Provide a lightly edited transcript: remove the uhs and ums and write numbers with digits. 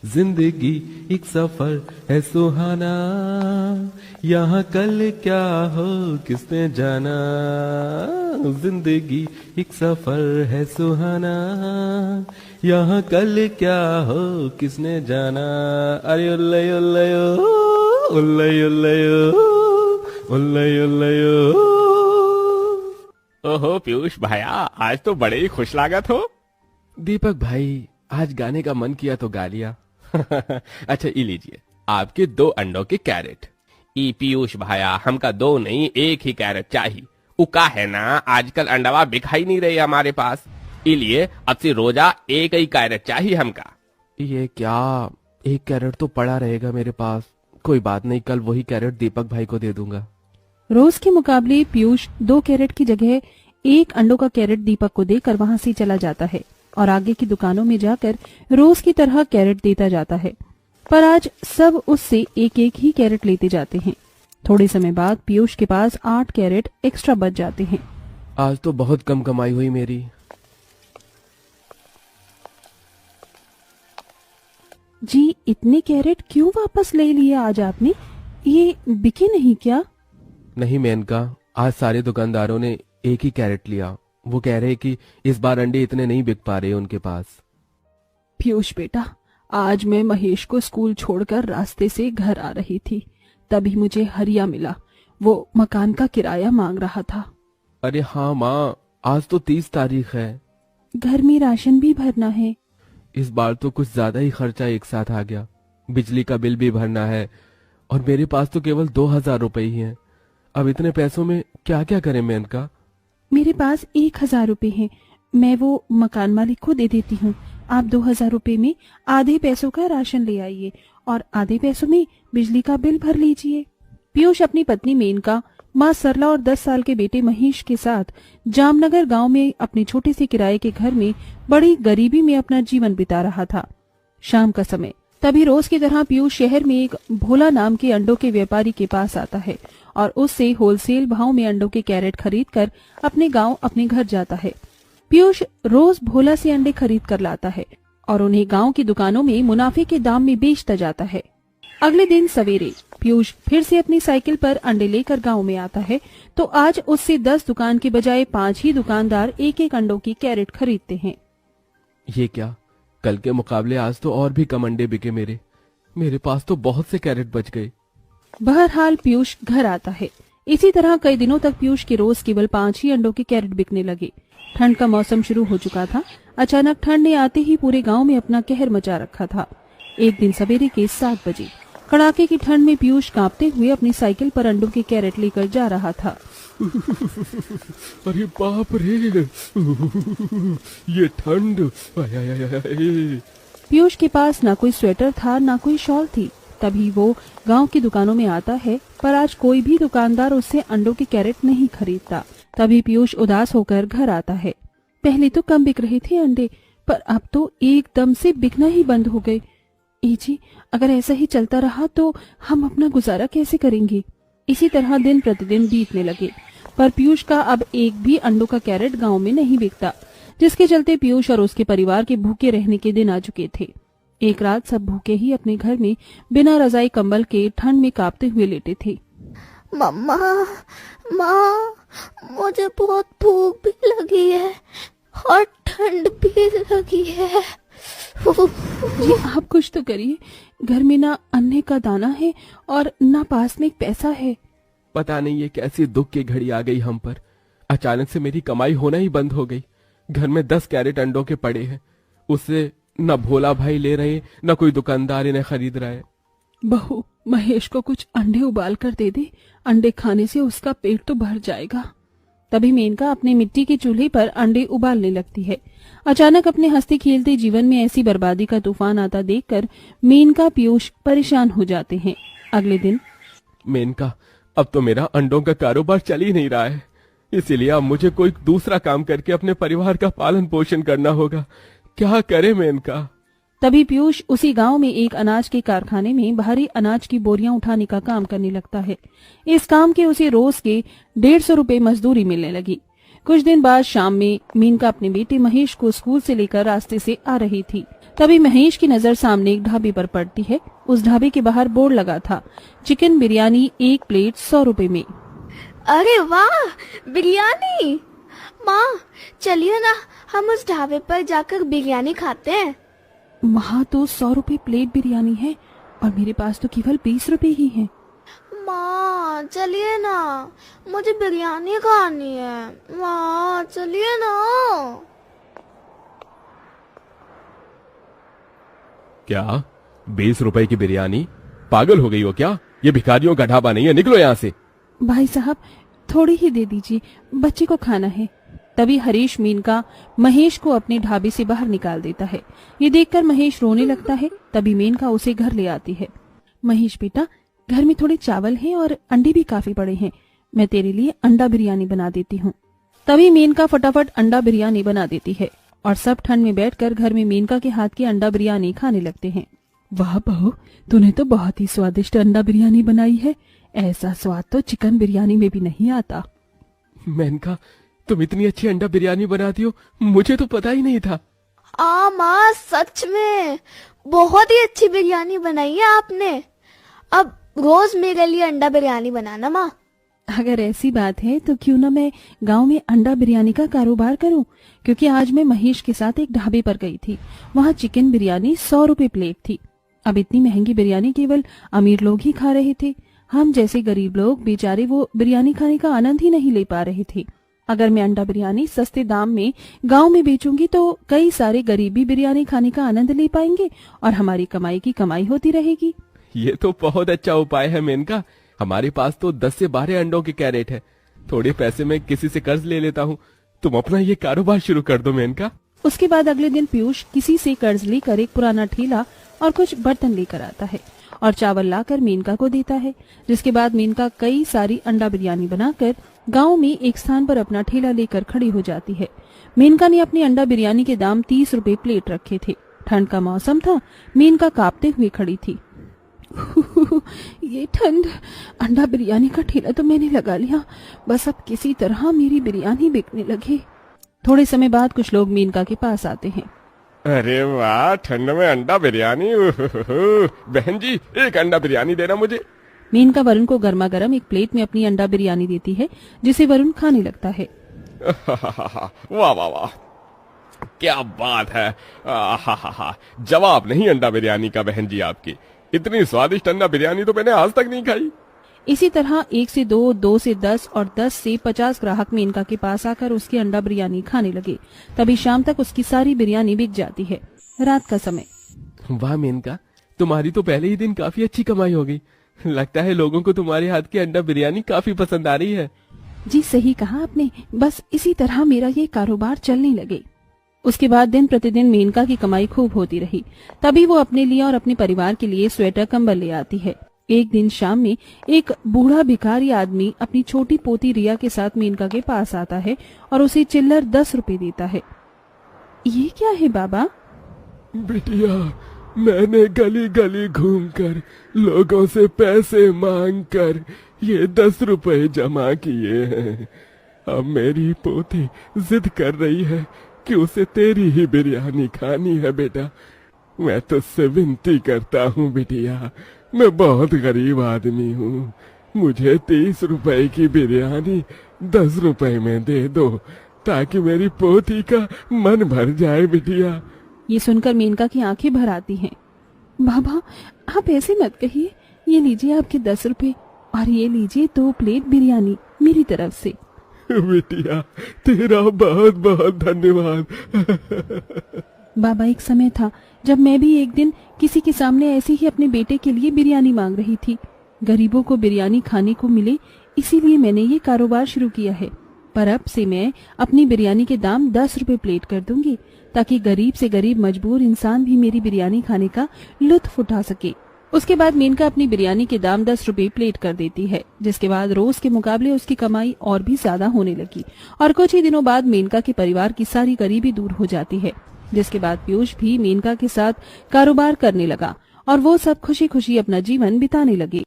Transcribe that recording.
जिंदगी एक सफर है सुहाना, यहाँ कल क्या हो किसने जाना। जिंदगी एक सफर है सुहाना, यहाँ कल क्या हो किसने जाना। अरे उल्ले उल्ले उल्ले उल्ले उल्ले उल्ले। ओहो पीयूष भैया, आज तो बड़े ही खुश लागत हो। दीपक भाई, आज गाने का मन किया तो गा लिया। अच्छा ये लीजिए आपके 2 अंडों के कैरेट। ई पीयूष भैया, हमका 2 नहीं 1 ही कैरेट चाहिए। उका है ना, आजकल अंडवा बिखाई नहीं रही हमारे पास, इलिए अब से रोजा 1 ही कैरेट चाहिए हमका। ये क्या, 1 कैरेट तो पड़ा रहेगा मेरे पास। कोई बात नहीं, कल वही कैरेट दीपक भाई को दे दूंगा। रोज के मुकाबले पीयूष 2 कैरेट की जगह 1 अंडों का कैरेट दीपक को देकर वहां से चला जाता है और आगे की दुकानों में जाकर रोज की तरह कैरेट देता जाता है। पर आज सब उससे 1-1 ही कैरेट लेते जाते हैं। थोड़े समय बाद पीयूष के पास 8 कैरेट एक्स्ट्रा बच जाते हैं। आज तो बहुत कम कमाई हुई मेरी। जी, इतने कैरेट क्यों वापस ले लिए आज आपने? ये बिके नहीं क्या? नहीं मेनका, आज सारे दुकानदारों ने 1 ही कैरेट लिया। वो कह रहे कि इस बार अंडे इतने नहीं बिक पा रहे उनके पास। पीयूष बेटा, आज मैं महेश को स्कूल छोड़कर रास्ते से घर आ रही थी, तभी मुझे हरिया मिला। वो मकान का किराया मांग रहा था। अरे हाँ माँ, आज तो 30 तारीख है। घर में राशन भी भरना है। इस बार तो कुछ ज्यादा ही खर्चा एक साथ आ गया। बिजली का बिल भी भरना है और मेरे पास तो केवल 2000 रुपए ही हैं। अब इतने पैसों में क्या क्या करें मेनका? मेरे पास 1000 रुपए हैं, मैं वो मकान मालिक को दे देती हूँ। आप 2000 रुपए में आधे पैसों का राशन ले आइए और आधे पैसों में बिजली का बिल भर लीजिए। पीयूष अपनी पत्नी मेनका, माँ सरला और 10 साल के बेटे महेश के साथ जामनगर गांव में अपने छोटे से किराए के घर में बड़ी गरीबी में अपना जीवन बिता रहा था। शाम का समय, तभी रोज की तरह पीयूष शहर में एक भोला नाम के अंडों के व्यापारी के पास आता है और उससे होलसेल भाव में अंडों के कैरेट खरीदकर अपने गांव अपने घर जाता है। पीयूष रोज भोला से अंडे खरीद कर लाता है और उन्हें गांव की दुकानों में मुनाफे के दाम में बेचता जाता है। अगले दिन सवेरे पीयूष फिर से अपनी साइकिल पर अंडे लेकर गांव में आता है तो आज उससे 10 दुकान के बजाय 5 ही दुकानदार 1-1 अंडों की कैरेट खरीदते हैं। ये क्या, कल के मुकाबले आज तो और भी कम अंडे बिके मेरे पास तो बहुत से कैरेट बच गए। बहरहाल पीयूष घर आता है। इसी तरह कई दिनों तक पीयूष के रोज केवल 5 ही अंडों के कैरेट बिकने लगे। ठंड का मौसम शुरू हो चुका था। अचानक ठंड ने आते ही पूरे गांव में अपना कहर मचा रखा था। एक दिन सवेरे के 7 बजे कड़ाके की ठंड में पीयूष कांपते हुए अपनी साइकिल पर अंडों के कैरेट लेकर जा रहा था। अरे बाप रे, ये ठंड। पीयूष के पास ना कोई स्वेटर था ना कोई शॉल थी। तभी वो गांव की दुकानों में आता है, पर आज कोई भी दुकानदार उससे अंडों के कैरेट नहीं खरीदता। तभी पीयूष उदास होकर घर आता है। पहले तो कम बिक रहे थे अंडे, पर अब तो एकदम से बिकना ही बंद हो गए। जी, अगर ऐसा ही चलता रहा तो हम अपना गुजारा कैसे करेंगे? इसी तरह दिन प्रतिदिन बीतने लगे, पर पीयूष का अब एक भी अंडों का कैरेट गांव में नहीं बिकता, जिसके चलते पीयूष और उसके परिवार के भूखे रहने के दिन आ चुके थे। एक रात सब भूखे ही अपने घर में बिना रजाई कंबल के ठंड में कांपते हुए लेटे थे। मम्मा, माँ, मुझे बहुत भूख भी लगी है और ठंड भी लगी है। जी, आप कुछ तो करिए। घर में ना अन्ने का दाना है और ना पास में एक पैसा है। पता नहीं ये कैसी दुख की घड़ी आ गई हम पर। अचानक से मेरी कमाई होना ही बंद हो गई। घर में 10 कैरेट अंडों के पड़े हैं, उससे न भोला भाई ले रहे न कोई दुकानदार इन्हें खरीद रहा है। बहू, महेश को कुछ अंडे उबाल कर दे दे, अंडे खाने से उसका पेट तो भर जाएगा। तभी मेनका अपने मिट्टी के चूल्हे पर अंडे उबालने लगती है। अचानक अपने हंसते खेलते जीवन में ऐसी बर्बादी का तूफान आता देखकर मेनका पीयूष परेशान हो जाते हैं। अगले दिन, मेनका, अब तो मेरा अंडों का कारोबार चल ही नहीं रहा है, इसीलिए अब मुझे कोई दूसरा काम करके अपने परिवार का पालन पोषण करना होगा। क्या करे मेनका? तभी पीयूष उसी गांव में एक अनाज के कारखाने में भारी अनाज की बोरियां उठाने का काम करने लगता है। इस काम के उसे रोज के 150 रुपए मजदूरी मिलने लगी। कुछ दिन बाद शाम में मेनका अपने बेटे महेश को स्कूल से लेकर रास्ते से आ रही थी। तभी महेश की नजर सामने एक ढाबे पर पड़ती है। उस ढाबे के बाहर बोर्ड लगा था, चिकन बिरयानी 1 प्लेट 100 रुपए में। अरे वाह, बिरयानी! माँ, चलिए ना, हम उस ढाबे पर जाकर बिरयानी खाते हैं। वहाँ तो 100 रुपए प्लेट बिरयानी है और मेरे पास तो केवल 20 रुपए ही है। माँ, चलिए ना, मुझे बिरयानी खानी है। माँ, चलिए ना। क्या 20 रुपए की बिरयानी? पागल हो गई हो क्या? ये भिखारियों का ढाबा नहीं है, निकलो यहाँ से। भाई साहब, थोड़ी ही दे दीजिए, बच्चे को खाना है। तभी हरीश मेनका महेश को अपने ढाबे से बाहर निकाल देता है। ये देखकर महेश रोने लगता है। तभी मेनका उसे घर ले आती है। महेश बेटा, घर में थोड़े चावल हैं और अंडे भी काफी पड़े हैं, मैं तेरे लिए अंडा बिरयानी बना देती हूँ। तभी मेनका फटाफट अंडा बिरयानी बना देती है और सब ठंड में बैठकर घर में मेनका के हाथ की अंडा बिरयानी खाने लगते हैं। वाह बहू, तूने तो बहुत ही स्वादिष्ट अंडा बिरयानी बनाई है। ऐसा स्वाद तो चिकन बिरयानी में भी नहीं आता। मेनका, तुम इतनी अच्छी अंडा बिरयानी बनाती हो, मुझे तो पता ही नहीं था। माँ, सच में बहुत ही अच्छी बिरयानी बनाई है आपने। अब रोज मेरे लिए अंडा बिरयानी बनाना माँ। अगर ऐसी बात है तो क्यों ना मैं गांव में अंडा बिरयानी का कारोबार करूं, क्योंकि आज मैं महेश के साथ एक ढाबे पर गई थी। वहां चिकन बिरयानी 100 रुपए प्लेट थी। अब इतनी महंगी बिरयानी केवल अमीर लोग ही खा रहे थे। हम जैसे गरीब लोग बेचारे वो बिरयानी खाने का आनंद ही नहीं ले पा रहे थे। अगर मैं अंडा बिरयानी सस्ते दाम में गांव में बेचूंगी तो कई सारे गरीब भी बिरयानी खाने का आनंद ले पाएंगे और हमारी कमाई की कमाई होती रहेगी। ये तो बहुत अच्छा उपाय है मेनका। हमारे पास तो 10 से 12 अंडों के कैरेट है। थोड़े पैसे में किसी से कर्ज ले लेता हूँ, तुम अपना ये कारोबार शुरू कर दो मेनका। उसके बाद अगले दिन पीयूष किसी से कर्ज लेकर एक पुराना ठेला और कुछ बर्तन लेकर आता है और चावल लाकर मेनका को देता है। जिसके बाद मेनका कई सारी अंडा बिरयानी बनाकर गांव में एक स्थान पर अपना ठेला लेकर खड़ी हो जाती है। मेनका ने अपनी अंडा बिरयानी के दाम 30 रुपए प्लेट रखे थे। ठंड का मौसम था, मेनका कांपते हुए खड़ी थी। ये ठंड, अंडा बिरयानी का ठेला तो मैंने लगा लिया, बस अब किसी तरह मेरी बिरयानी बिकने लगे। थोड़े समय बाद कुछ लोग मेनका के पास आते हैं। अरे वाह, ठंड में अंडा बिरयानी। बहन जी, एक अंडा बिरयानी देना मुझे। मेनका वरुण को गर्मा गर्म एक प्लेट में अपनी अंडा बिरयानी देती है, जिसे वरुण खाने लगता है। वाह वाह वाह, क्या बात है। जवाब नहीं अंडा बिरयानी का बहन जी आपकी। इतनी स्वादिष्ट अंडा बिरयानी तो मैंने आज तक नहीं खाई। इसी तरह 1 से 2, 2 से 10 और 10 से 50 ग्राहक मेनका के पास आकर उसकी अंडा बिरयानी खाने लगे। तभी शाम तक उसकी सारी बिरयानी बिक जाती है। रात का समय। वाह मेनका, तुम्हारी तो पहले ही दिन काफी अच्छी कमाई हो गई। लगता है लोगों को तुम्हारे हाथ की अंडा बिरयानी काफी पसंद आ रही है। जी सही कहा आपने, बस इसी तरह मेरा ये कारोबार चलने लगे। उसके बाद दिन प्रतिदिन मेनका की कमाई खूब होती रही। तभी वो अपने लिए और अपने परिवार के लिए स्वेटर कंबल ले आती है। एक दिन शाम में एक बूढ़ा भिखारी आदमी अपनी छोटी पोती रिया के साथ मेनका के पास आता है और उसे चिल्लर 10 रुपए देता है। ये क्या है बाबा? बिटिया, मैंने गली गली घूमकर लोगों से पैसे मांगकर ये 10 रुपए जमा किए हैं। अब मेरी पोती जिद कर रही है कि उसे तेरी ही बिरयानी खानी है। बेटा, मैं तुझसे विनती करता हूँ बिटिया, मैं बहुत गरीब आदमी हूँ, मुझे 30 रुपए की बिरयानी 10 रुपए में दे दो ताकि मेरी पोती का मन भर जाए बिटिया। ये सुनकर मेनका की आंखें भर आती हैं। बाबा, आप ऐसे मत कहिए। ये लीजिए आपके 10 रुपए और ये लीजिए 2 प्लेट बिरयानी मेरी तरफ से। बिटिया, तेरा बहुत बहुत धन्यवाद। बाबा, एक समय था जब मैं भी एक दिन किसी के सामने ऐसे ही अपने बेटे के लिए बिरयानी मांग रही थी। गरीबों को बिरयानी खाने को मिले, इसीलिए मैंने ये कारोबार शुरू किया है। पर अब से मैं अपनी बिरयानी के दाम 10 रुपए प्लेट कर दूंगी ताकि गरीब से गरीब मजबूर इंसान भी मेरी बिरयानी खाने का लुत्फ उठा सके। उसके बाद मेनका अपनी बिरयानी के दाम 10 रुपए प्लेट कर देती है, जिसके बाद रोज के मुकाबले उसकी कमाई और भी ज्यादा होने लगी और कुछ ही दिनों बाद मेनका के परिवार की सारी गरीबी दूर हो जाती है। जिसके बाद पीयूष भी मेनका के साथ कारोबार करने लगा और वो सब खुशी खुशी अपना जीवन बिताने लगे।